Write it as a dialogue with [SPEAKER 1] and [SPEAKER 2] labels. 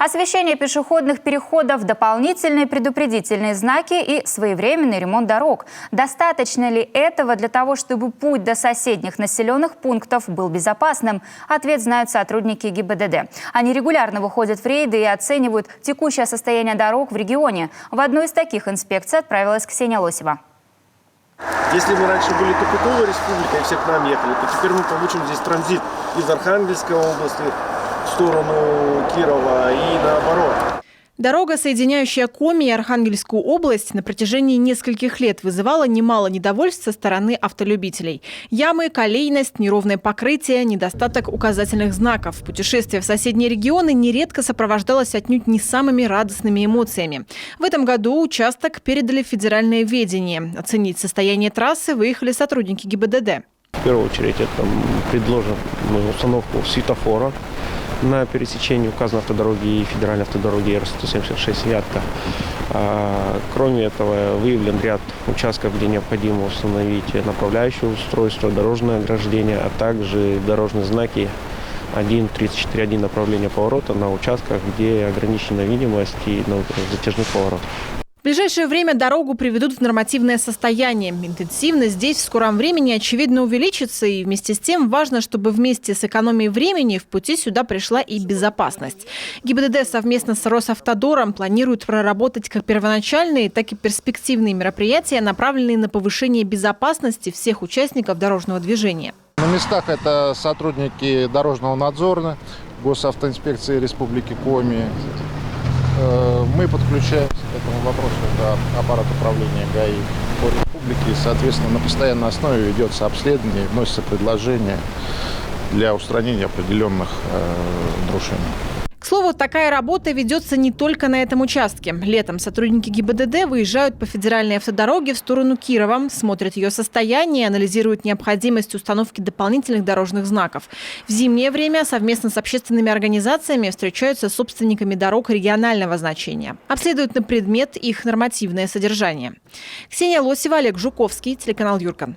[SPEAKER 1] Освещение пешеходных переходов, дополнительные предупредительные знаки и своевременный ремонт дорог. Достаточно ли этого для того, чтобы путь до соседних населенных пунктов был безопасным? Ответ знают сотрудники ГИБДД. Они регулярно выходят в рейды и оценивают текущее состояние дорог в регионе. В одну из таких инспекций отправилась Ксения Лосева.
[SPEAKER 2] Если мы раньше были тупиковой республикой и все к нам ехали, то теперь мы получим здесь транзит из Архангельской области в сторону Кирова и наоборот.
[SPEAKER 3] Дорога, соединяющая Коми и Архангельскую область, на протяжении нескольких лет вызывала немало недовольств со стороны автолюбителей. Ямы, колейность, неровное покрытие, недостаток указательных знаков. Путешествие в соседние регионы нередко сопровождалось отнюдь не самыми радостными эмоциями. В этом году участок передали в федеральное ведение. Оценить состояние трассы выехали сотрудники ГИБДД.
[SPEAKER 4] В первую очередь это предложим установку светофора на пересечении указанной автодороги и федеральной автодороги Р-176 «Вятка». Кроме этого, выявлен ряд участков, где необходимо установить направляющее устройство, дорожное ограждение, а также дорожные знаки 1.34.1 направление поворота на участках, где ограничена видимость и на затяжных поворотах.
[SPEAKER 3] В ближайшее время дорогу приведут в нормативное состояние. Интенсивность здесь в скором времени, очевидно, увеличится. И вместе с тем важно, чтобы вместе с экономией времени в пути сюда пришла и безопасность. ГИБДД совместно с Росавтодором планирует проработать как первоначальные, так и перспективные мероприятия, направленные на повышение безопасности всех участников дорожного движения.
[SPEAKER 5] На местах это сотрудники дорожного надзора, Госавтоинспекции Республики Коми. Мы подключаемся к этому вопросу до аппарата управления ГАИ по республике. И, соответственно, на постоянной основе ведется обследование, вносятся предложения для устранения определенных нарушений.
[SPEAKER 3] К слову, такая работа ведется не только на этом участке. Летом сотрудники ГИБДД выезжают по федеральной автодороге в сторону Кирова, смотрят ее состояние, анализируют необходимость установки дополнительных дорожных знаков. В зимнее время совместно с общественными организациями встречаются с собственниками дорог регионального значения. Обследуют на предмет их нормативное содержание. Ксения Лосева, Олег Жуковский, телеканал Юркан.